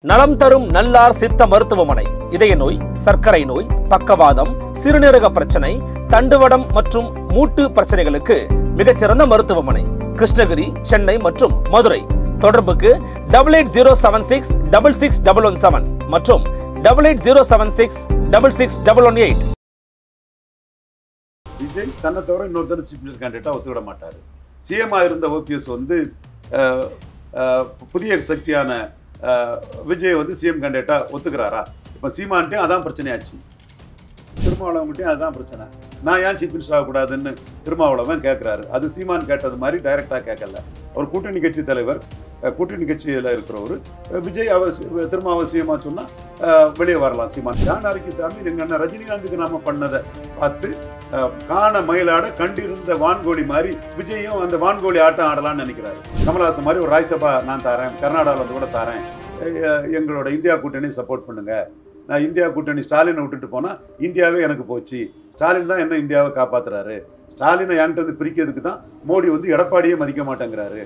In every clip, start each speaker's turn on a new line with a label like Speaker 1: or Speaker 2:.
Speaker 1: நலம் தரும் நல்லார் சித்த மருத்துவமனை இதய நோய், சர்க்கரை நோய், பக்கவாதம், சிறுநீரக பிரச்சனை, தண்டுவடம் மற்றும் மூட்டு பிரச்சனைகளுக்கு மிகச்சிறந்த மருத்துவமனை கிருஷ்ணகிரி, சென்னை மற்றும் மதுரை. தொடர்புக்கு 8807666117 மற்றும் 8807666118.
Speaker 2: விஜய் தன்னை தவிர இன்னொருத்தர் சீஃப் மினிஸ்டர் கேண்டிடேட்டா ஒத்துவிட மாட்டாரு. சிஎம்ஆ இருந்த ஓபிஎஸ் வந்து புதிய சக்தியான விஜய் வந்து சிஎம் கேண்டிடேட்டா ஒத்துக்கிறாரா? இப்போ சீமான்ட்டையும் அதான் பிரச்சனையாச்சு, திருமாவளவன்கிட்டையும் அதுதான் பிரச்சனை. நான் ஏன் சீஃப் மினிஸ்டர் ஆகக்கூடாதுன்னு திருமாவளவன் கேட்குறாரு. அது சீமான் கேட்டது மாதிரி டைரக்டாக கேட்கல. ஒரு கூட்டணி கட்சி தலைவர், கூட்டணி கட்சியில் இருக்கிறவர் விஜய் அவர் திருமாவசியமாக சொன்னால் வெளியே வரலாம். சீமான் ஜானகிசாமி எங்கள் அண்ணன் ரஜினிகாந்துக்கு நாம பண்ணதை பார்த்து காண மயிலாட கண்டிருந்த வான்கோழி மாதிரி விஜயும் அந்த வான்கோழி ஆட்டம் ஆடலான்னு நினைக்கிறாரு. கமல்ஹாசன் மாதிரி ஒரு ராஜ்யசபா நான் தரேன், கர்நாடகாவில் வந்து கூட தரேன், எங்களோட இந்தியா கூட்டணி சப்போர்ட் பண்ணுங்க. நான் இந்தியா கூட்டணி ஸ்டாலினை விட்டுட்டு போனால் இந்தியாவே எனக்கு போச்சு, ஸ்டாலின் தான் என்ன இந்தியாவை காப்பாற்றுறாரு, ஸ்டாலினை என்கிட்ட பிரிக்கிறதுக்கு தான் மோடி வந்து எடப்பாடியே மதிக்க மாட்டேங்கிறாரு.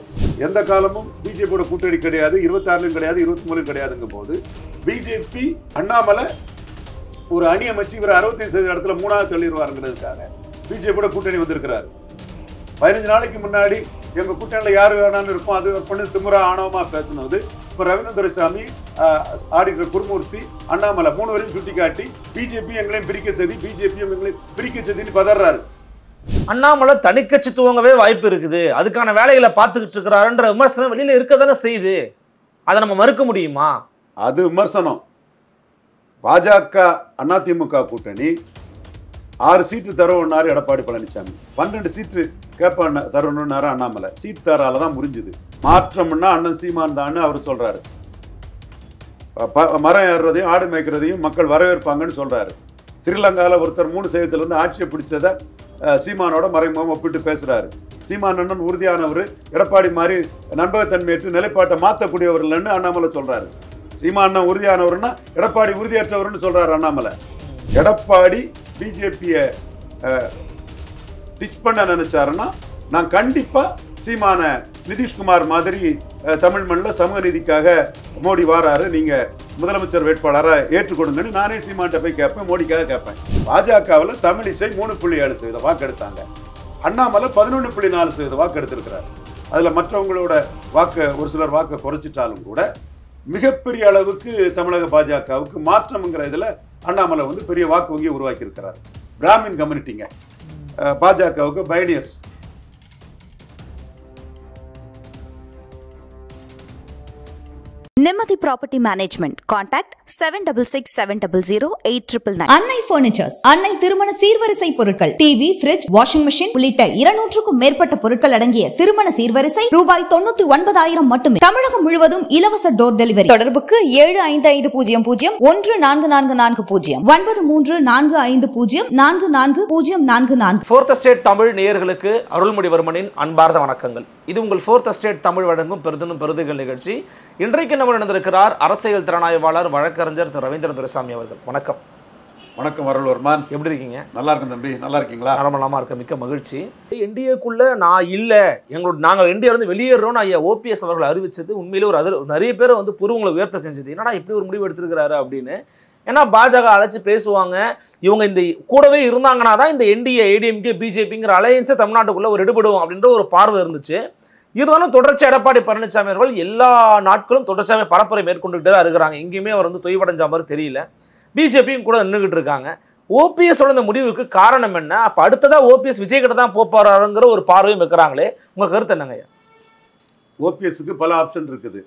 Speaker 2: எந்த காலமும் பிஜேபியோட கூட்டணி கிடையாது, 26லும் கிடையாது, 23லும் கிடையாதுங்கும் போது பிஜேபி அண்ணாமலை ஒரு அணி அமைச்சு இவர் 65% இடத்துல 3வது தள்ளிடுவாருங்கிறதுக்காக பிஜேபியோட கூட்டணி வந்திருக்கிறாரு. 15 நாளைக்கு முன்னாடி எங்கள் கூட்டணியில் யார் வேணாலும் இருக்கும், அது பண்ணி திமுறா ஆணவமாக பேசினது. இப்போ ரவீந்திர துரைசாமி, ஆடிட்டர் குருமூர்த்தி, அண்ணாமலை 3 வரையும் சுட்டி காட்டி பிஜேபி எங்களையும் பிரிக்க செய்தி, பிஜேபியும் எங்களையும் பிரிக்க செய்தின்னு பதறாரு.
Speaker 1: அண்ணாமலை தனிக்கட்சி துவங்கவே வாய்ப்பு இருக்குது, அதுக்கான வேலைகளை பார்த்துக்கிட்டு இருக்கிறாருன்ற விமர்சனம் வெளியில இருக்க தானே செய்யுது. அதை நம்ம மறுக்க முடியுமா?
Speaker 2: அது விமர்சனம். பாஜக அதிமுக கூட்டணி 6 சீட்டு தருவன்னாரு எடப்பாடி பழனிசாமி, 12 சீட்டு கேட்ப தருவன்னாரு அண்ணாமலை. சீட் தரால தான் முடிஞ்சுது. மாற்றம்னா அண்ணன் சீமான் தான் அவர் சொல்றாரு. மரம் ஏறுறதையும் ஆடு மேய்க்கிறதையும் மக்கள் வரவேற்பாங்கன்னு சொல்றாரு. ஸ்ரீலங்காவில் ஒருத்தர் 3% ஆட்சியை பிடிச்சதை சீமானோட மறைமுகம் ஒப்பிட்டு பேசுறாரு. சீமான் அண்ணன் உறுதியானவர், எடப்பாடி மாதிரி நண்பகத்தன்மையற்று நிலைப்பாட்டை மாற்றக்கூடியவர் இல்லைன்னு அண்ணாமலை சொல்றாரு. சீமான் உறுதியானவர்னா எடப்பாடி உறுதியற்றவர்னு சொல்றாரு அண்ணாமலை. எடப்பாடி பிஜேபியை டிச் பண்ண நினைச்சாருன்னா நான் கண்டிப்பா சீமான நிதிஷ்குமார் மாதிரி தமிழ் மண்ணில் சமூக நீதிக்காக மோடி வாராரு, நீங்க முதலமைச்சர் வேட்பாளராக ஏற்றுக்கொடுங்கன்னு நானே சீமான்ட்ட போய் கேட்பேன், மோடிக்காக கேட்பேன். பாஜகவில் தமிழிசை 3.7% வாக்கெடுத்தாங்க. அண்ணாமலை 11.4% வாக்கெடுத்திருக்கிறார். அதில் மற்றவங்களோட வாக்கு ஒரு சிலர் வாக்கை குறைச்சிட்டாலும் கூட மிகப்பெரிய அளவுக்கு தமிழக பாஜகவுக்கு மாற்றம்ங்கிற இதில் அண்ணாமலை வந்து பெரிய வாக்கு வங்கியை உருவாக்கி இருக்கிறார். பிராமின் கம்யூனிட்டிங்க பாஜகவுக்கு pioneers.
Speaker 3: Nemathi Property Management. Contact 7667008999.
Speaker 4: அன்னை பர்னிச்சர்ஸ், அன்னை திருமண சீர்வரிசை பொருட்கள், டிவி, ஃபிரிட்ஜ், வாஷிங் மெஷின் உள்ளிட்ட 200க்கும் மேற்பட்ட பொருட்கள் அடங்கிய திருமண சீர்வரிசை ரூபாய் 99,000 மட்டுமே. தமிழகம் முழுவதும் இலவச டோர் டெலிவரி. தொடர்புக்கு 7550014440 9345044044.
Speaker 1: ஃபோர்த் எஸ்டேட் தமிழ் நேயர்களுக்கு அருள்மொழிவர்மனின் அன்பார்ந்த வணக்கங்கள். இது உங்கள் ஃபோர்த் எஸ்டேட் தமிழ் வழங்கும் பெருதுகள் நிகழ்ச்சி. இன்றைக்கு நம்ம நடந்திருக்கிறார் அரசியல் திறனாய்வாளர், வழக்கறிஞர் திரு ரவீந்திர துரைசாமி அவர்கள். வணக்கம்.
Speaker 2: வணக்கம் அருள்வர்மன்,
Speaker 1: எப்படி இருக்கீங்க?
Speaker 2: நல்லா இருக்கும் தம்பி, நல்லா இருக்கீங்களா?
Speaker 1: நலமா இருக்க, மிக்க மகிழ்ச்சி. என்டிஏக்குள்ள நான் இல்லை, நாங்கள் என்டிஏ வந்து வெளியேறோம்னு ஐயா ஓபிஎஸ் அவர்கள் அறிவிச்சது உண்மையிலே ஒரு நிறைய பேரை வந்து புருவங்களை உயர்த்த செஞ்சது. என்னடா இப்படி ஒரு முடிவு எடுத்திருக்கிறாரு அப்படின்னு. ஏன்னா பாஜக அழைச்சி பேசுவாங்க, இவங்க இந்த கூடவே இருந்தாங்கன்னா தான் இந்த என்டிஏ, ஏடிஎம்கே, பிஜேபிங்கிற அலையன்ஸை தமிழ்நாட்டுக்குள்ள ஒரு எடுபடுவோம் அப்படின்ற ஒரு பார்வை இருந்துச்சு. இருந்தாலும் தொடர்ச்சி எடப்பாடி பழனிசாமி அவர்கள் எல்லா நாட்களும் தொடர்ச்சியாக பரப்புரை மேற்கொண்டுகிட்டே தான் இருக்கிறாங்க. எங்கேயுமே அவர் வந்து தொய்வடைஞ்ச மாதிரி தெரியல. பிஜேபியும் கூட நின்றுகிட்டு இருக்காங்க. ஓபிஎஸோட இந்த முடிவுக்கு காரணம் என்ன? அப்போ அடுத்ததா ஓபிஎஸ் விஜய் கிட்ட தான் போறாருங்கிற ஒரு பார்வையும் வைக்கிறாங்களே, உங்க கருத்து என்னங்க?
Speaker 2: ஓபிஎஸ்க்கு பல ஆப்ஷன் இருக்குது,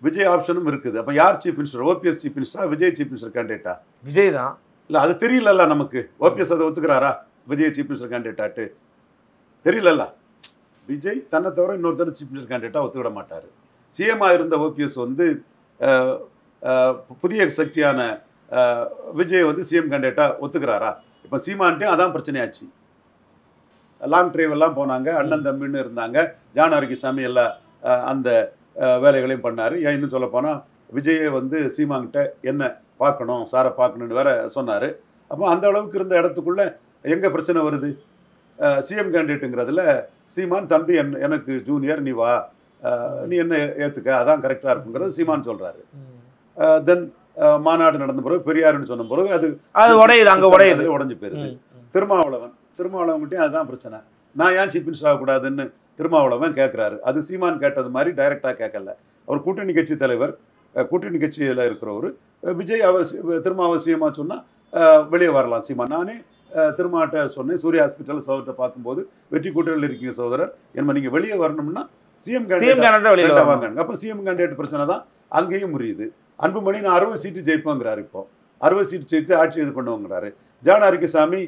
Speaker 2: விஜய் ஆப்ஷனும் இருக்குது. அப்போ யார் சீஃப் மினிஸ்டர்? ஓபிஎஸ் சீஃப் மினிஸ்டரா, விஜய் சீஃப் மினிஸ்டர் கேண்டிடேட்டா?
Speaker 1: விஜய் தான்.
Speaker 2: இல்லை அது தெரியலல்ல நமக்கு. ஓபிஎஸ் அதை ஒத்துக்கிறாரா விஜய் சீஃப் மினிஸ்டர் கேண்டிடேட்டாட்டு? தெரியலல்ல. விஜய் தன்னை தவிர இன்னொருத்தர் சீஃப் மினிஸ்டர் கேண்டிடேட்டா ஒத்துவிட மாட்டார். சிஎம்ஆ இருந்த ஓபிஎஸ் வந்து புதிய சக்தியான விஜய் வந்து சிஎம் கேண்டிடேட்டா ஒத்துக்கிறாரா? இப்போ சீமான்ட்டையும் அதான் பிரச்சனையாச்சு. லாங் டிரைவ் எல்லாம் போனாங்க, அண்ணன் தம்பின்னு இருந்தாங்க. ஜானகிசாமி எல்லா அந்த வேலைகளையும் பண்ணார். ஏன் இன்னும் சொல்ல போனால் விஜயை வந்து சீமான்கிட்ட என்ன பார்க்கணும், சாரை பார்க்கணுன்னு வேற சொன்னார். அப்போ அந்த அளவுக்கு இருந்த இடத்துக்குள்ள எங்கே பிரச்சனை வருது? சிஎம் கேண்டிடேட்டுங்கிறதுல சீமான் தம்பி எனக்கு ஜூனியர், நீ வா, நீ என்ன ஏற்றுக்க, அதான் கரெக்டாக இருக்குங்கிறது சீமான் சொல்கிறாரு. தென் மாநாடு நடந்த பிறகு பெரியாருன்னு சொன்ன பிறகு அது
Speaker 1: உடையுது, அங்க உடையுது,
Speaker 2: உடஞ்சு போயிருது. திருமாவளவன்கிட்டயும் அதுதான் பிரச்சனை. நான் ஏன் சீஃப் மினிஸ்டர் ஆகக்கூடாதுன்னு திருமாவளவன் கேட்குறாரு. அது சீமான் கேட்டது மாதிரி டைரக்டாக கேட்கல. அவர் கூட்டணி கட்சி தலைவர், கூட்டணி கட்சியில் இருக்கிறவர். விஜய் அவர் திருமாவசியமாக சொன்னால் வெளியே வரலாம் சீமான். நானே திருமாட்ட சொன்னேன், சூர்யா ஹாஸ்பிட்டல் சகோதரத்தை பார்க்கும்போது, வெற்றி கூட்டணியில் இருக்கீங்க சகோதரர், என்ன நீங்கள் வெளியே வரணும்னா சிஎம் கேண்டிடேட் வாங்க. அப்போ சிஎம் கேண்டிடேட் பிரச்சனை தான் அங்கேயும் முடியுது. அன்புமணி நான் 60 சீட்டு ஜெயிப்போங்கிறாரு. இப்போ 60 சீட்டு ஜெயித்து ஆட்சி இது பண்ணுவோங்கிறாரு. ஜான் ஆரோக்கியசாமி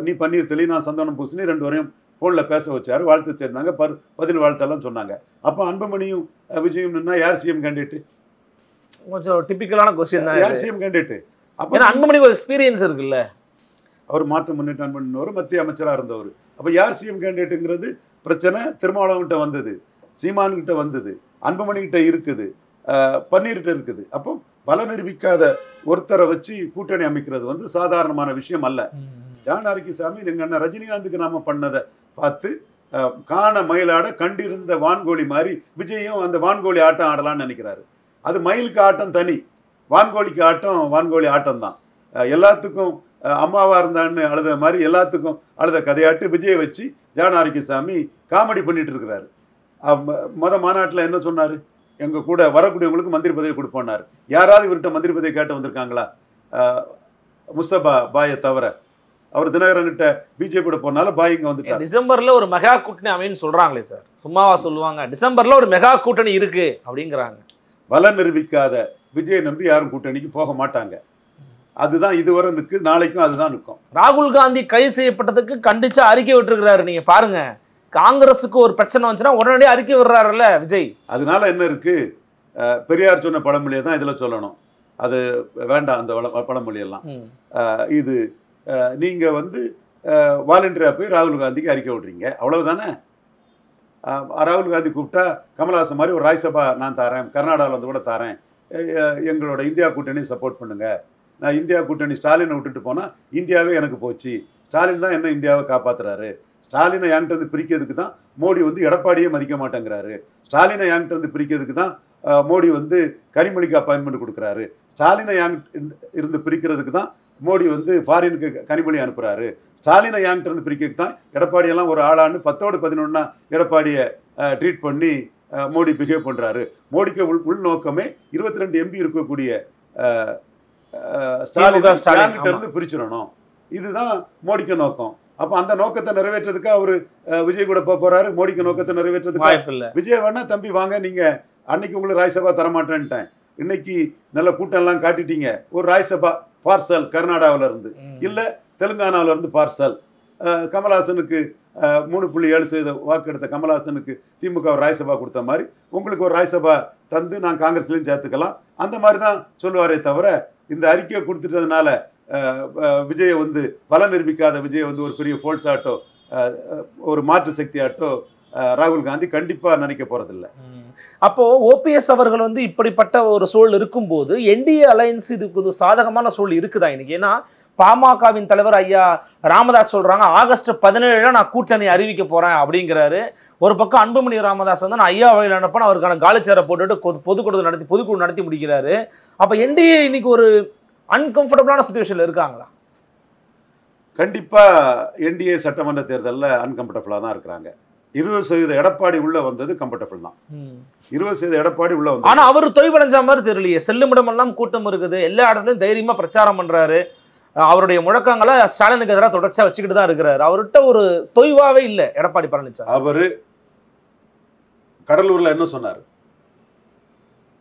Speaker 2: நீ பன்னீர் தெளி நான் சந்தானம் பூசணி 2 வரையும் ஃபோனில் பேச வச்சாரு, வாழ்த்து சேர்ந்தாங்க, பதில் வாழ்த்தெல்லாம் சொன்னாங்க. அப்போ அன்புமணியும் விஜயும் நின்னா யார் சிஎம் கேண்டிடேட்?
Speaker 1: கொஞ்சம் டிபிக்கலான கொஸ்டின் தான்.
Speaker 2: யார் சிஎம் கேண்டிடேட்? அப்போ
Speaker 1: அன்புமணிக்கு ஒரு எக்ஸ்பீரியன்ஸ் இருக்குல்ல, அவர்
Speaker 2: மாற்று முன்னேற்ற அன்புமணிவர் மத்திய அமைச்சராக இருந்தவர். அப்போ யார் சிஎம் கேண்டிடேட்டுங்கிறது பிரச்சனை. திருமாவளவன்கிட்ட வந்தது, சீமான்கிட்ட வந்தது, அன்புமணிகிட்ட இருக்குது, பன்னீர்கிட்ட இருக்குது. அப்போ பல நிரூபிக்காத ஒருத்தரை வச்சு கூட்டணி அமைக்கிறது வந்து சாதாரணமான விஷயம் அல்ல. ஜான் ஆரோக்கியசாமி எங்கள் அண்ணன் ரஜினிகாந்துக்கு நாம பண்ணதை பார்த்து காண மயிலாட கண்டிருந்த வான்கோழி மாதிரி விஜயும் அந்த வான்கோழி ஆட்டம் ஆடலான்னு நினைக்கிறாரு. அது மயிலுக்கு ஆட்டம் தனி, வான்கோழிக்கு ஆட்டம் வான்கோழி ஆட்டம் தான். எல்லாத்துக்கும் அம்மாவா இருந்தான்னு அழுத மாதிரி எல்லாத்துக்கும் அழுத கதையாட்டு விஜயை வச்சு ஜான் ஆரோக்கியசாமி காமெடி பண்ணிட்டு இருக்கிறாரு. மாநாட்டில் என்ன சொன்னார்? எங்கள் கூட வரக்கூடியவங்களுக்கு மந்திரி பதவி கொடுப்போன்னாரு. யாராவது இவர்கிட்ட மந்திரி பதவி கேட்டு வந்திருக்காங்களா? முஸ்தபா பாயை தவிர. அவர் தினகரன்கிட்ட பிஜேபியோட போனாலும் பாய் இங்கே வந்துட்டார்.
Speaker 1: டிசம்பர்ல ஒரு மெகா கூட்டணி அமைன்னு சொல்றாங்களே சார், சும்மாவா சொல்லுவாங்க? டிசம்பர்ல ஒரு மெகா கூட்டணி இருக்கு அப்படிங்கிறாங்க.
Speaker 2: பலம் நிரூபிக்காத விஜய் நம்பி யாரும் கூட்டணிக்கு போக மாட்டாங்க. அதுதான் இதுவரை நிற்கு, நாளைக்கும் அதுதான் நிற்கும்.
Speaker 1: ராகுல் காந்தி கைது செய்யப்பட்டதுக்கு கண்டிச்சு அறிக்கை விட்டுருக்கிறாரு. நீங்க பாருங்க, காங்கிரஸுக்கு ஒரு பிரச்சனை வந்துச்சுன்னா உடனடியே அறிக்கை விடுறாருல்ல விஜய். அதனால
Speaker 2: என்ன இருக்கு? பெரியார் சொன்ன பழமொழியை தான் இதுல சொல்லணும். அது வேண்டாம் அந்த பழமொழியெல்லாம். இது நீங்க வந்து வாலண்டியரா போய் ராகுல் காந்திக்கு அறிக்கை விடுறீங்க, அவ்வளவுதானே. ராகுல் காந்தி கூப்பிட்டா கமல்ஹாசன் மாதிரி ஒரு ராஜ்சபா நான் தரேன், கர்நாடகாவில் வந்து கூட தரேன், எங்களோட இந்தியா கூட்டணி சப்போர்ட் பண்ணுங்க. நான் இந்தியா கூட்டணி ஸ்டாலினை விட்டுட்டு போனால் இந்தியாவே எனக்கு போச்சு, ஸ்டாலின் தான் என்ன இந்தியாவை காப்பாற்றுறாரு, ஸ்டாலினை என்கிட்ட வந்து பிரிக்கிறதுக்கு தான் மோடி வந்து எடப்பாடியே மதிக்க மாட்டேங்கிறாரு, ஸ்டாலினை என்கிட்ட வந்து பிரிக்கிறதுக்கு தான் மோடி வந்து கனிமொழிக்கு அப்பாயின்மெண்ட் கொடுக்குறாரு, ஸ்டாலினை இருந்து பிரிக்கிறதுக்கு தான் மோடி வந்து ஃபாரினுக்கு கனிமொழி அனுப்புகிறாரு, ஸ்டாலினை என்கிட்ட இருந்து பிரிக்கிறதுக்கு தான் எடப்பாடியெல்லாம் ஒரு ஆளான்னு 10ஓடு 11 எடப்பாடியை ட்ரீட் பண்ணி மோடி பிஹேவ் பண்ணுறாரு. மோடிக்கு உள்நோக்கமே 22 எம்பி இருக்கக்கூடிய ஸ்டாலின் இருந்து பிரிச்சிடணும். இதுதான் மோடிக்கு நோக்கம். அப்போ அந்த நோக்கத்தை நிறைவேற்றதுக்கு அவர் விஜய் கூட போறாரு. மோடிக்கு நோக்கத்தை நிறைவேற்றதுக்கு விஜய் வேணா தம்பி வாங்க, நீங்க அன்னைக்கு உங்களுக்கு ராஜ்யசபா தரமாட்டேன்ட்டேன், இன்னைக்கு நல்ல கூட்டம் எல்லாம் காட்டிட்டீங்க, ஒரு ராஜ்யசபா பார்சல் கர்நாடகாவில இருந்து இல்ல தெலுங்கானாவில இருந்து பார்சல். கமல்ஹாசனுக்கு 3.7% வாக்கு எடுத்த கமல்ஹாசனுக்கு திமுக ஒரு ராஜ்யசபா கொடுத்த மாதிரி உங்களுக்கு ஒரு ராஜ்யசபா தந்து நான் காங்கிரஸ்லையும் சேர்த்துக்கலாம், அந்த மாதிரி தான் சொல்லுவாரே தவிர இந்த அறிக்கையை கொடுத்துட்டதுனால விஜயை வந்து பலம் நிரூபிக்காத விஜயை வந்து ஒரு பெரிய ஃபோல்ஸ் ஆட்டோ ஒரு மாற்று சக்தி ஆட்டோ ராகுல் காந்தி கண்டிப்பா நினைக்க போறதில்லை.
Speaker 1: அப்போ ஓபிஎஸ் அவர்கள் வந்து இப்படிப்பட்ட ஒரு சூழல் இருக்கும்போது என்டிஏ அலையன்ஸ் இதுக்கு ஒரு சாதகமான சூழல் இருக்குதா இன்னைக்கு? ஏன்னா பாமகவின் தலைவர் ஐயா ராமதாஸ் சொல்றாங்க ஆகஸ்ட் 17 நான் கூட்டணி அறிவிக்க போறேன் அப்படிங்கிறாரு. ஒரு பக்கம் அன்புமணி ராமதாஸ் வந்து நான் ஐயா வகையில் அனுப்பினா அவருக்கான காலிச்சேரை போட்டுட்டு பொதுக்குழு நடத்தி முடிக்கிறாரு. அப்ப என்டிஏ இன்னைக்கு ஒரு அன்கம்ஃபர்டபுளான சிச்சுவேஷன்ல இருக்காங்களா?
Speaker 2: கண்டிப்பா என்டிஏ சட்டமன்ற தேர்தலில் அன்கம்ஃபர்டபுளா தான் இருக்கிறாங்க. 20% எடப்பாடி உள்ள வந்தது கம்ஃபர்டபுள் தான். 20% எடப்பாடி உள்ள வந்து,
Speaker 1: ஆனா அவர் தொய்வடைஞ்ச மாதிரி தெரியலையே. செல்லுமிடமெல்லாம் கூட்டம் இருக்குது, எல்லா இடத்துலயும் தைரியமா பிரச்சாரம் பண்றாரு, அவருடைய முழக்கங்களை ஸ்டாலினுக்கு எதிராக தொடர்ச்சியா வச்சுக்கிட்டு தான் இருக்கிறாரு. அவர்கிட்ட ஒரு தொய்வாவே இல்லை எடப்பாடி பழனிசாமி.
Speaker 2: அவரு கடலூர்ல என்ன சொன்னாரு?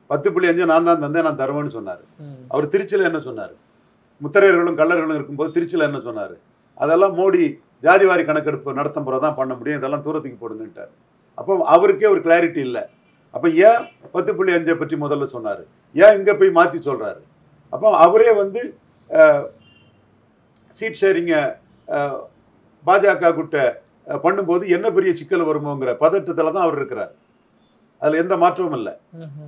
Speaker 2: 10.5 நான் தான் தந்தேன், நான் தருவேன்னு சொன்னாரு. அவர் திருச்சியில என்ன சொன்னாரு? முத்தரையர்களும் கள்ளர்களும் இருக்கும்போது திருச்சியில என்ன சொன்னாரு? அதெல்லாம் மோடி ஜாதிவாரி கணக்கெடுப்பு நடத்தும் போறதான் பண்ண முடியும், இதெல்லாம் தூரத்துக்கு போடுங்கன்ட்டார். அப்போ அவருக்கே ஒரு கிளாரிட்டி இல்லை. அப்போ ஏன் 10.5 பற்றி முதல்ல சொன்னாரு, ஏன் இங்க போய் மாத்தி சொல்றாரு? அப்போ அவரே வந்து சீட் ஷேரிங்க பாஜக கிட்ட பண்ணும்போது என்ன பெரிய சிக்கல் வருமோங்கிற பதட்டத்துல தான் அவர் இருக்கிறார். அதுல எந்த மாற்றமும் இல்லை.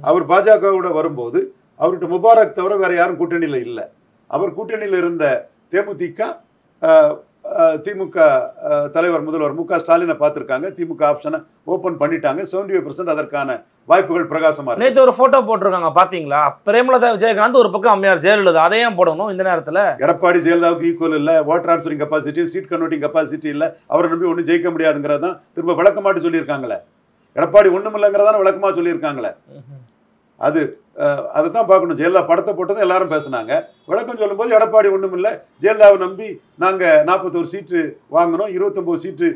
Speaker 2: அவர் பாஜகவோட வரும்போது அவர்கிட்ட முபாரக் தவிர வேற யாரும் கூட்டணியில இல்லை. அவர் கூட்டணியில இருந்த தேமுதிக திமுக தலைவர் முதல்வர் மு க ஸ்டாலினை பார்த்துருக்காங்க. திமுக ஆப்ஷனை ஓப்பன் பண்ணிட்டாங்க. 75% அதற்கான வாய்ப்புகள் பிரகாசமா இருக்கு.
Speaker 1: நேற்று ஒரு போட்டோ போட்டிருக்காங்க பாத்தீங்களா? பிரேமலதா விஜயகாந்த் ஒரு பக்கம், அம்மையார் ஜெயலலிதா. அதையும் போடணும் இந்த நேரத்துல.
Speaker 2: எடப்பாடி ஜெயலலிதாவுக்கு ஈக்குவல் இல்ல, vote transferring capacity, seat converting capacity இல்ல, அவரை நம்பி ஒன்றும் ஜெயிக்க முடியாதுங்கிறதான் திரும்ப விளக்கமாட்டு சொல்லியிருக்காங்களே. எடப்பாடி ஒண்ணும் இல்லைங்கிறதான விளக்கமா சொல்லியிருக்காங்களே. அது அதை தான் பார்க்கணும். ஜெயலலிதா படத்தை போட்டதை எல்லாரும் பேசினாங்க. விளக்கம் சொல்லும்போது எடப்பாடி ஒன்றும் இல்லை, ஜெயலலிதாவை நம்பி நாங்கள் 41 சீட்டு வாங்கினோம், 29 சீட்டு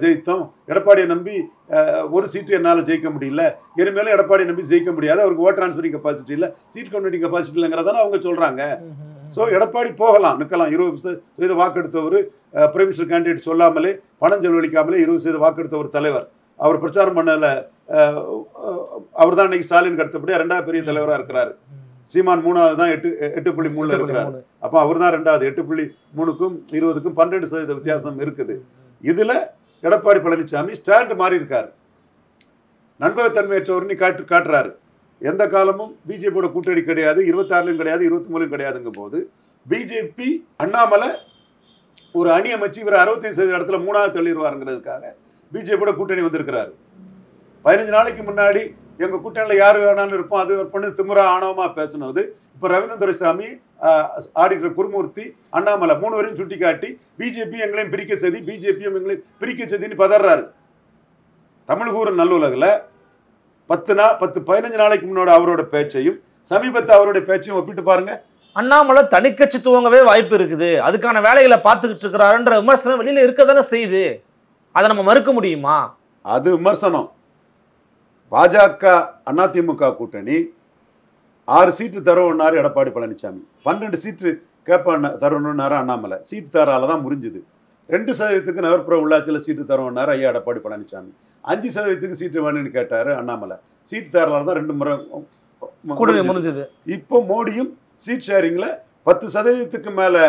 Speaker 2: ஜெயித்தோம், எடப்பாடியை நம்பி ஒரு சீட்டு என்னால் ஜெயிக்க முடியல, இனிமேலும் எடப்பாடியை நம்பி ஜெயிக்க முடியாது, அவருக்கு ஓட் டிரான்ஸ்ஃபரிங் கெப்பாசிட்டி இல்லை, சீட் கன்வெர்ட்டிங் கெப்பாசிட்டி இல்லைங்கிறதான அவங்க சொல்கிறாங்க. ஸோ எடப்பாடி போகலாம், நிற்கலாம். 20% வாக்கெடுத்தவர், பிரைம் மினிஸ்டர் கேண்டிடேட் சொல்லாமலே, பணம் செலவழிக்காமலே 20% வாக்கெடுத்த ஒரு தலைவர். அவர் பிரச்சாரம் பண்ணல, அவர் தான் இன்னைக்கு ஸ்டாலின் அடுத்தபடி 2வது பெரிய தலைவராக இருக்கிறாரு. சீமான் 3வது தான் 8.3 இருக்கிறாரு. அப்போ அவர் தான் 2வது. 8.3க்கும் 20க்கும் 12% வித்தியாசம் இருக்குது. இதுல எடப்பாடி பழனிசாமி ஸ்டாண்ட் மாறி இருக்காரு. நண்பகத்தன்மையற்றவர்னு காட்டுறாரு. எந்த காலமும் பிஜேபியோட கூட்டணி கிடையாது, 26லும் கிடையாது, 23லும் கிடையாதுங்கும் போது பிஜேபி அண்ணாமலை ஒரு அணி அமைச்சு இவர் 65% இடத்துல 3வது தள்ளிடுவாருங்கிறதுக்காக பிஜேபியோட கூட்டணி வந்திருக்கிறாரு. 15 நாளைக்கு முன்னாடி எங்க கூட்டணியில் யார் வேணாலும் இருப்போம், அது பண்ணி திமுறா ஆணவமா பேசினது இப்போ ரவீந்திர துரைசாமி, ஆடிட்டர் குருமூர்த்தி, அண்ணாமலை 3 பேரையும் சுட்டி காட்டி பிஜேபி எங்களையும் பிரிக்க செய்தி, பிஜேபியும் எங்களையும் பிரிக்க செய்தின்னு பதறாரு. தமிழ் கூறும் நல்லுலகில் 15 நாளைக்கு முன்னோட அவரோட பேச்சையும் சமீபத்தை அவருடைய பேச்சையும் ஒப்பிட்டு பாருங்க.
Speaker 1: அண்ணாமலை தனிக்கட்சி துவங்கவே வாய்ப்பு இருக்குது, அதுக்கான வேலைகளை பார்த்துக்கிட்டு இருக்கிறாருன்ற விமர்சனம் வெளியில இருக்கதானே செய்யுது. அதை நம்ம மறுக்க முடியுமா?
Speaker 2: அது விமர்சனம். பாஜக அதிமுக கூட்டணி 6 சீட்டு தருவன்னாரு எடப்பாடி பழனிசாமி, 12 சீட்டு தருவன்னாரு அண்ணாமலை. சீட்டு தரால தான் முடிஞ்சுது. 2% நகர்ப்புற உள்ளாட்சியில் சீட்டு தருவன்னாரு ஐயா எடப்பாடி பழனிசாமி. 5% சீட்டு வேணும்னு கேட்டாரு அண்ணாமலை. சீட்டு தரலால தான் 2 முறை
Speaker 1: கூட்டணி முடிஞ்சது.
Speaker 2: இப்போ மோடியும் சீட் ஷேரிங்ல 10% மேல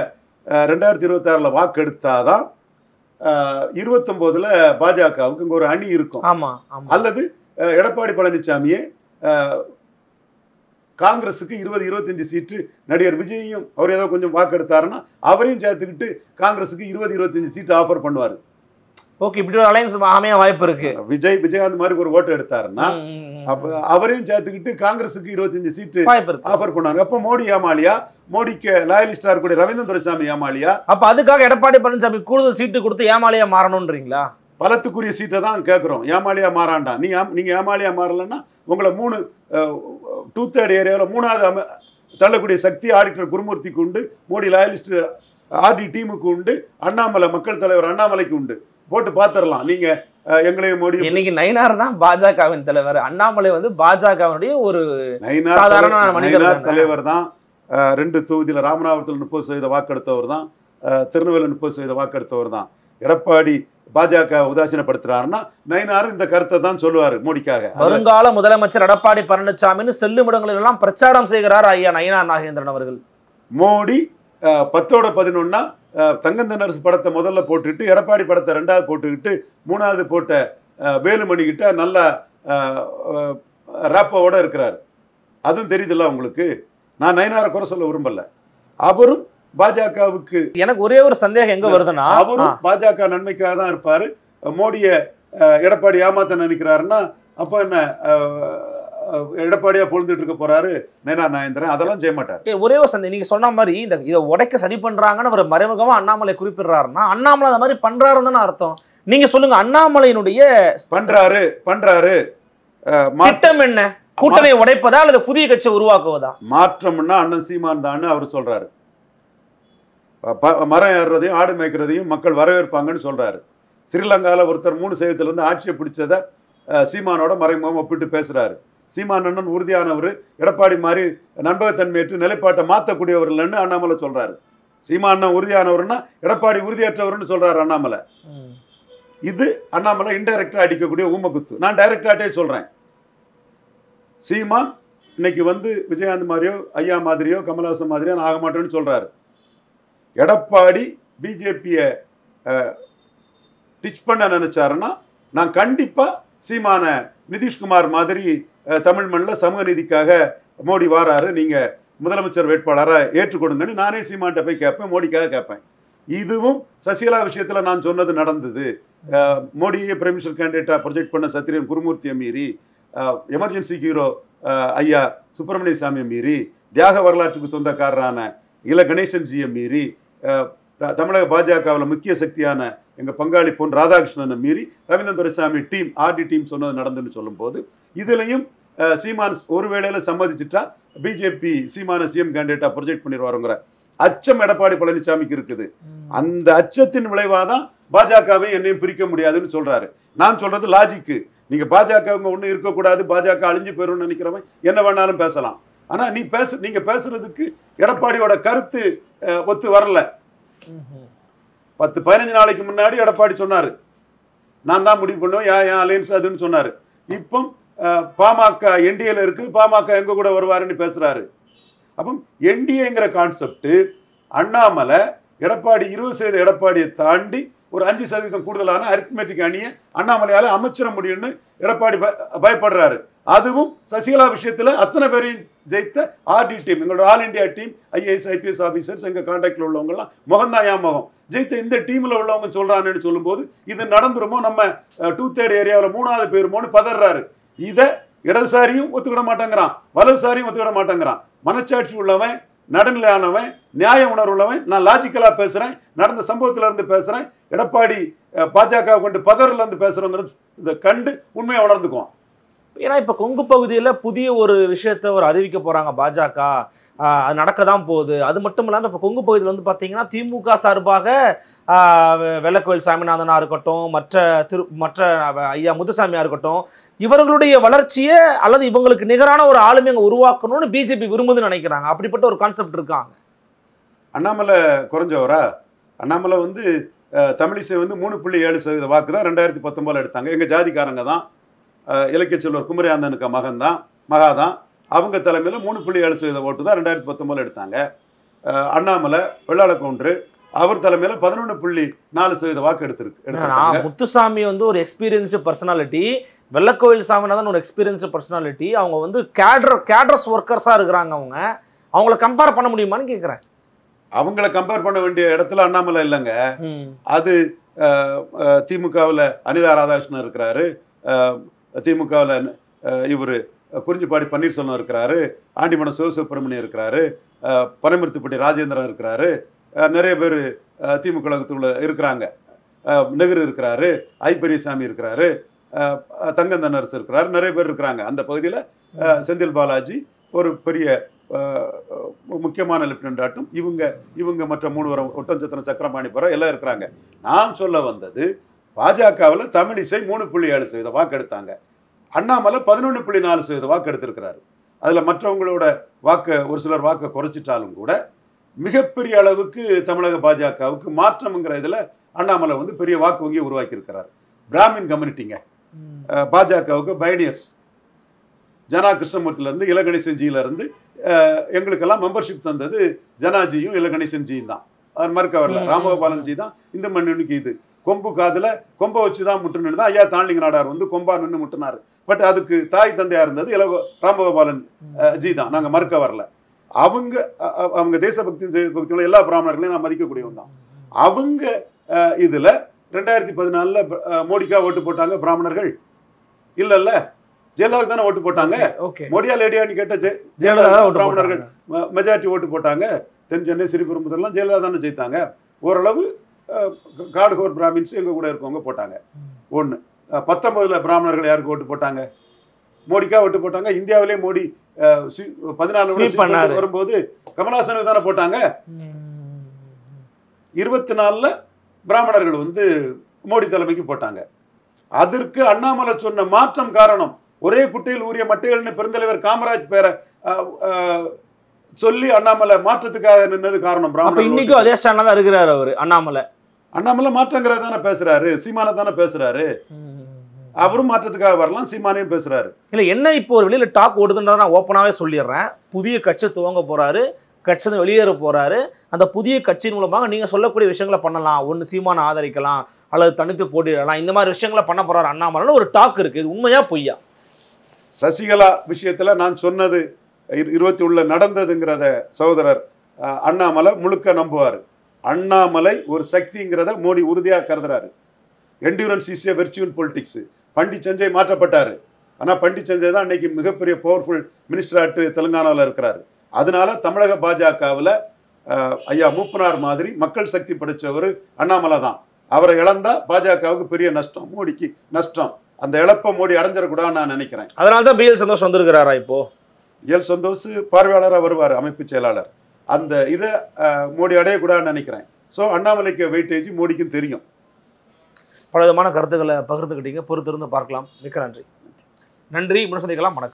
Speaker 2: 2026 வாக்கு எடுத்தாதான் 29ல் பாஜகவுக்கு இங்க ஒரு அணி இருக்கும். அல்லது எடப்பாடி பழனிசாமியே காங்கிரஸுக்கு 20-25 சீட்டு, நடிகர் விஜயையும் அவர் ஏதோ கொஞ்சம் வாக்கு எடுத்தாருன்னா அவரையும் சேர்த்துக்கிட்டு காங்கிரஸுக்கு 20-25 சீட்டு ஆஃபர் பண்ணுவாரு.
Speaker 1: ஓகே, இப்படி ஒரு அலையன்ஸ் அமைய வாய்ப்பு இருக்கு.
Speaker 2: விஜயகாந்த் மாதிரி ஒரு ஓட்டு எடுத்தாருன்னா அவரையும் சேர்த்துக்கிட்டு காங்கிரஸுக்கு 25 சீட்டு ஆஃபர் பண்ணாங்க. அப்ப மோடி ஏமாளியா? மோடிக்கு லாயலிஸ்டா இருக்கக்கூடிய ரவீந்திர துரைசாமி ஏமாளியா?
Speaker 1: அப்ப அதுக்காக எடப்பாடி பழனிசாமி கூடுதல் சீட்டு கொடுத்து ஏமாளியா மாறணும்ன்றீங்களா?
Speaker 2: பலத்துக்குரிய சீட்டை தான் கேட்குறோம். ஏமாளியா மாறாண்டா. நீங்க ஏமாளியா மாறலன்னா உங்களை 2/3 ஏரியாவில் 3வது தள்ளக்கூடிய சக்தி ஆடிட்டர் குருமூர்த்திக்கு உண்டு, மோடி லாயலிஸ்ட் ஆர்டி டீமுக்கு உண்டு, அண்ணாமலை மக்கள் தலைவர் அண்ணாமலைக்கு உண்டு. போட்டு பார்த்துடலாம். நீங்க எங்களையும் மோடி.
Speaker 1: இன்னைக்கு நயினார் தான் பாஜகவின் தலைவர், அண்ணாமலை பாஜகவினுடைய ஒரு சாதாரண மனிதர்
Speaker 2: தலைவர் தான். 2 தொகுதியில் ராமநாதபுரத்தில் 30% வாக்கெடுத்தவர் தான், திருநெல்வேலியில் 30% வாக்கெடுத்தவர் தான். எடப்பாடி பாஜக உதாசீனப்படுத்துறாருன்னா நயினார் இந்த கருத்தை தான் சொல்லுவாரு மோடிக்காக.
Speaker 1: வருங்கால முதலமைச்சர் எடப்பாடி பழனிசாமின்னு செல்லும் இடங்களில் எல்லாம் பிரச்சாரம் செய்கிறார் ஐயா நயினார் நாகேந்திரன் அவர்கள்.
Speaker 2: மோடி 10ஓட 11 தங்கந்தனரசு படத்தை முதல்ல போட்டுக்கிட்டு எடப்பாடி படத்தை 2வது போட்டுக்கிட்டு 3வது போட்ட வேலுமணி கிட்ட நல்ல ராப்போட இருக்கிறார். அதுவும் தெரியுதுல்ல உங்களுக்கு. நான் நயினாரை குறை சொல்ல விரும்பல. அவரும் பாஜகவுக்கு, எனக்கு
Speaker 1: ஒரே ஒரு சந்தேகம் எங்க வருதுன்னா,
Speaker 2: அவரும் பாஜக நன்மைக்காக தான் இருப்பாரு. மோடியை எடப்பாடி ஏமாத்த நினைக்கிறாருன்னா அப்ப என்ன எடப்பாடியா பொழுதுட்டு இருக்க போறாரு நயினார் நாகேந்திரன்? அதெல்லாம் செய்ய மாட்டார்.
Speaker 1: ஒரே ஒரு சந்தேகம், நீங்க சொன்ன மாதிரி இதை உடைக்க சதி பண்றாங்கன்னு ஒரு மறைமுகமா அண்ணாமலை குறிப்பிடுறாருன்னா அண்ணாமலை அந்த மாதிரி பண்றாருன்னு அர்த்தம். நீங்க சொல்லுங்க, அண்ணாமலையினுடைய
Speaker 2: பண்றாரு
Speaker 1: திட்டம் என்ன? கூட்டணியை உடைப்பதா அல்லது புதிய கட்சியை உருவாக்குவதா?
Speaker 2: மாற்றம்னா அண்ணன் சீமான் தான் அவர் சொல்றாரு. மரம் ஏறுறதையும் ஆடு மேய்க்கிறதையும் மக்கள் வரவேற்பாங்கன்னு சொல்றாரு. ஸ்ரீலங்காவில் ஒருத்தர் 3% ஆட்சியை பிடிச்சதை சீமானோட மறைமுகம் ஒப்பிட்டு பேசுறாரு. சீமான் அண்ணன் உறுதியானவர், எடப்பாடி மாதிரி நண்பகத்தன்மையற்று நிலைப்பாட்டை மாற்றக்கூடியவர் இல்லைன்னு அண்ணாமலை சொல்றாரு. சீமான் உறுதியானவர்னா எடப்பாடி உறுதியற்றவர்னு சொல்றாரு அண்ணாமலை. இது அண்ணாமலை இன்டைரக்டா அடிக்கக்கூடிய ஊமக்குத்து. நான் டைரக்டாட்டே சொல்றேன். சீமான் இன்னைக்கு விஜயகாந்த் மாதிரியோ ஐயா மாதிரியோ கமல்ஹாசன் மாதிரியோ நான் ஆக மாட்டேன்னு சொல்றாரு. எடப்பாடி பிஜேபியை டிச் பண்ண நினைச்சாருன்னா நான் கண்டிப்பா சீமான நிதிஷ்குமார் மாதிரி தமிழ் மண்ணில் சமூக நீதிக்காக மோடி வாராரு, நீங்க முதலமைச்சர் வேட்பாளராக ஏற்றுக்கொடுங்கன்னு நானே சீமான்ட்ட போய் கேட்பேன், மோடிக்காக கேட்பேன். இதுவும் சசிகலா விஷயத்துல நான் சொன்னது நடந்தது. மோடியை பிரைம் மினிஸ்டர் கேண்டிடேட்டா ப்ரொஜெக்ட் பண்ண சத்திரியன் குருமூர்த்தியை மீறி, எமர்ஜென்சி ஹீரோ ஐயா சுப்பிரமணிய சாமியை மீறி, தியாக வரலாற்றுக்கு சொந்தக்காரரான இல கணேசன்ஜியை மீறி, தமிழக பாஜகவில் முக்கிய சக்தியான எங்கள் பங்காளி பொன் ராதாகிருஷ்ணனை மீறி Ravindran Duraisamy team RD team சொன்னது நடந்துன்னு சொல்லும்போது இதுலையும் சீமான் ஒரு வேளையில் சம்மதிச்சுட்டா பிஜேபி சீமான சிஎம் கேண்டிடேட்டா ப்ரொஜெக்ட் பண்ணிடுவாருங்கிற அச்சம் எடப்பாடி பழனிசாமிக்கு இருக்குது. அந்த அச்சத்தின் விளைவாதான் பாஜகவை என்னையும் பிரிக்க முடியாதுன்னு சொல்றாரு. நான் சொல்றது லாஜிக்கு. நீங்க பாஜக ஒன்றும் இருக்கக்கூடாது, பாஜக அழிஞ்சு போயிடும்னு நினைக்கிறவன் என்ன வேணாலும் பேசலாம். ஆனா நீங்க பேசுறதுக்கு எடப்பாடியோட கருத்து ஒத்து வரல. 10-15 நாளைக்கு முன்னாடி எடப்பாடி சொன்னாரு, நான் தான் முடிவு பண்ணுவேன், ஏன் அலையன்ஸ் அதுன்னு சொன்னாரு. இப்போ பாமக என்டிஏல இருக்கு, பாமக எங்க கூட வருவாருன்னு பேசுறாரு. அப்போ என்டிஏங்கிற கான்செப்ட் அண்ணாமலை எடப்பாடி 20% எடப்பாடியை தாண்டி ஒரு 5% கூடுதலான அரித்மெட்டிக் அணியை அண்ணாமலையால அமைச்சிட முடியும்னு எடப்பாடி பயப்படுறாரு. அதுவும் சசிகலா விஷயத்துல அத்தனை பேரையும் ஜெயித்த ஆர்டி டீம், எங்களோட all India team, IAS IPS officers, எங்க கான்டாக்ட்ல உள்ளவங்க எல்லாம் முகம்தான் ஏன் முகம் ஜெயித்த இந்த டீம்ல உள்ளவங்க சொல்றான்னு சொல்லும்போது இது நடந்துருமோ, நம்ம 2/3 ஏரியாவில் 3வது பேருமோன்னு பதறாரு. இதை இடதுசாரியும் ஒத்துக்கிட மாட்டேங்கிறான், வலதுசாரியும் ஒத்துக்கிட மாட்டேங்கிறான். மனச்சாட்சி உள்ளவன், நடுநிலையானவன், நியாய உணர்வு உள்ளவன், நான் லாஜிக்கலா பேசுறேன், நடந்த சம்பவத்துல இருந்து பேசுறேன், எடப்பாடி பாஜக கொண்டு பதறல இருந்து பேசுறோங்கிறது இதை கண்டு உண்மையை உணர்ந்துக்குவான்.
Speaker 1: ஏன்னா இப்ப கொங்கு பகுதியில் புதிய ஒரு விஷயத்த ஒரு அறிவிக்க போறாங்க பாஜக, அது நடக்க தான் போகுது. அது மட்டும் இல்லாமல் இப்போ கொங்கு பகுதியில் வந்து பார்த்தீங்கன்னா திமுக சார்பாக வெள்ளக்கோயில் சாமிநாதனா இருக்கட்டும், மற்ற ஐயா முத்துசாமியா இருக்கட்டும், இவர்களுடைய வளர்ச்சியை அல்லது இவங்களுக்கு நிகரான ஒரு ஆளுமை அங்கே உருவாக்கணும்னு பிஜேபி விரும்புதுன்னு நினைக்கிறாங்க. அப்படிப்பட்ட ஒரு கான்செப்ட் இருக்காங்க. அண்ணாமலை
Speaker 2: குறைஞ்சவரா? அண்ணாமலை வந்து தமிழிசை வந்து 3.7% வாக்கு தான் 2019 எடுத்தாங்க. எங்க ஜாதிக்காரங்க தான், இலக்கிய செல்வர் குமரியாந்தனுக்கு மகாதான், அவங்க தலைமையில் 3.7% ஓட்டு தான் 2019 எடுத்தாங்க. அண்ணாமலை வெள்ளாள கவுண்டர் அவர் தலைமையில் 11.4% வாக்கு எடுத்திருக்கு.
Speaker 1: முத்துசாமி வந்து ஒரு எக்ஸ்பீரியன்ஸ்டு பர்சனாலிட்டி, வெள்ளக்கோயில் சாமிநாதன் ஒரு எக்ஸ்பீரியன்ஸ்டு பர்சனாலிட்டி. அவங்க வந்து கேட்ரஸ் ஒர்க்கர்ஸாக இருக்கிறாங்க. அவங்கள கம்பேர் பண்ண முடியுமான்னு கேட்குறேன்.
Speaker 2: அவங்கள கம்பேர் பண்ண வேண்டிய இடத்துல அண்ணாமலை இல்லைங்க. அது திமுகவில் அனிதா ராதாகிருஷ்ணன் இருக்கிறாரு, திமுகவில் இவர் குறிஞ்சிப்பாடி பன்னீர்செல்வம் இருக்கிறாரு, ஆண்டிமடம் சிவசுப்பிரமணியம் இருக்கிறாரு, பனமிருத்துப்பட்டி ராஜேந்திரன் இருக்கிறாரு, நிறைய பேர் திமுக இருக்கிறாங்க. நெஹ்ரு இருக்கிறாரு, ஐ பெரியசாமி இருக்கிறாரு, தங்கந்தனரசு இருக்கிறாரு, நிறைய பேர் இருக்கிறாங்க. அந்த பகுதியில் செந்தில் பாலாஜி ஒரு பெரிய முக்கியமான லெப்டினன்ட் ஆட்டும், இவங்க மற்ற 3 வரம் ஒட்டஞ்சத்திரம் சக்கரபாணிபுரம் எல்லாம் இருக்கிறாங்க. நான் சொல்ல வந்தது, பாஜகவில் தமிழிசை 3.7% வாக்கு எடுத்தாங்க, அண்ணாமலை 11.4% வாக்கு எடுத்திருக்கிறாரு. அதில் மற்றவங்களோட வாக்கை ஒரு சிலர் வாக்கை குறைச்சிட்டாலும் கூட மிகப்பெரிய அளவுக்கு தமிழக பாஜகவுக்கு மாற்றம்ங்கிற இதில் அண்ணாமலை வந்து பெரிய வாக்கு வங்கியை உருவாக்கி இருக்கிறார். பிராமின் கம்யூனிட்டிங்க பாஜகவுக்கு பைனியர்ஸ், ஜனா கிருஷ்ணமூர்த்தியிலேருந்து இலகணேசன்ஜியிலேருந்து எங்களுக்கெல்லாம் மெம்பர்ஷிப் தந்தது ஜனாஜியும் இலகணேசன்ஜியும் தான். அது மறுக்க வரல. ராமகோபாலன்ஜி தான் இந்த மண்ணுக்கு இது கொம்பு காதில் கொம்பை வச்சு தான் முட்டுன்னு தான் ஐயா தாண்டிங்க நாடார் வந்து கொம்பா நின்று முட்டினார். பட் அதுக்கு தாய் தந்தையாக இருந்தது ராமகோபாலன் ஜி தான். நாங்கள் மறுக்க வரல. அவங்க தேசபக்தியோட எல்லா பிராமணர்களையும் நான் மதிக்கக்கூடியவங்க தான். அவங்க இதில் 2014 மோடிக்கா ஓட்டு போட்டாங்க பிராமணர்கள் இல்லைல்ல, ஜெயலலிதா தானே ஓட்டு போட்டாங்க. மோடியா லேடியான்னு கேட்ட ஜெயலலிதா பிராமணர்கள் மெஜாரிட்டி ஓட்டு போட்டாங்க. தென் சென்னை ஸ்ரீபெரும்புதூர்லாம் ஜெயலலிதா தானே ஜெயித்தாங்க. ஓரளவு காடுகோர் பிராமின்ஸ் எங்க கூட இருக்கவங்க போட்டாங்க. 1 19 பிராமணர்கள் யாருக்கு ஓட்டு போட்டாங்க? மோடிக்கா ஓட்டு போட்டாங்க. இந்தியாவிலே மோடி 14 வரும்போது கமல்ஹாசனுக்கு தானே போட்டாங்க. 24 பிராமணர்கள் வந்து மோடி தலைமைக்கு போட்டாங்க. அதற்கு அண்ணாமலை சொன்ன மாற்றம் காரணம், ஒரே குட்டையில் ஊறிய மட்டைகள்னு பெருந்தலைவர் காமராஜ் பேரை சொல்லி அண்ணாமலை மாற்றத்துக்காக நின்னது காரணம்.
Speaker 1: இன்னைக்கும் அதே ஸ்டாண்ட்ல தான் இருக்கிறாரு அவரு. அண்ணாமலை மாற்றங்கிறத தானே பேசுறாரு, சீமானை தானே பேசுறாரு. அவரும் மாற்றத்துக்காக வரலாம், சீமானையும் பேசுறாரு. இல்ல என்ன இப்போ ஒரு வெளியில டாக் ஓடுதுன்றத நான் ஓப்பனாவே சொல்லிடுறேன். புதிய கட்சி துவங்க போறாரு, கட்சி வெளியேற போறாரு. அந்த புதிய கட்சியின் மூலமாக நீங்க சொல்லக்கூடிய விஷயங்களை பண்ணலாம். ஒன்று சீமானை ஆதரிக்கலாம் அல்லது தனித்து போட்டிடலாம், இந்த மாதிரி விஷயங்களை பண்ண போறாரு அண்ணாமலை ஒரு டாக் இருக்கு. இது உண்மையா பொய்யா?
Speaker 2: சசிகலா விஷயத்துல நான் சொன்னது 21 நடந்ததுங்கிறத சகோதரர் அண்ணாமலை முழுக்க நம்புவார். அண்ணாமலை ஒரு சக்திங்கிறத மோடி உறுதியாக கருதுறாரு. Endurance is a virtual politics. Pandit Sanjay மாற்றப்பட்டார். ஆனால் பண்டிட் சஞ்சய் தான் இன்னைக்கு மிகப்பெரிய பவர்ஃபுல் மினிஸ்டராட்டு தெலுங்கானாவில் இருக்கிறாரு. அதனால தமிழக பாஜகவில் ஐயா மூப்பனார் மாதிரி மக்கள் சக்தி படைச்சவர் அண்ணாமலை தான். அவரை இழந்தா பாஜகவுக்கு பெரிய நஷ்டம், மோடிக்கு நஷ்டம். அந்த இழப்பை மோடி அடைஞ்சிடக்கூடாதுன்னு நான் நினைக்கிறேன்.
Speaker 1: அதனால தான் பிஎல் சந்தோஷ் வந்திருக்கிறாரா இப்போ?
Speaker 2: எல் சந்தோஷ் பார்வையாளராக வருவார், அமைப்பு செயலாளர். அந்த இதை மோடி அடையக்கூடாதுன்னு நினைக்கிறேன். ஸோ அண்ணாமலைக்கு வெயிட்டேஜ் மோடிக்கும் தெரியும்.
Speaker 1: பல விதமான கருத்துக்களை பகிர்ந்துக்கிட்டீங்க. பொறுத்திருந்து பார்க்கலாம். மிக்க நன்றி. நன்றி. முன்ன சந்திக்கலாம். வணக்கம்.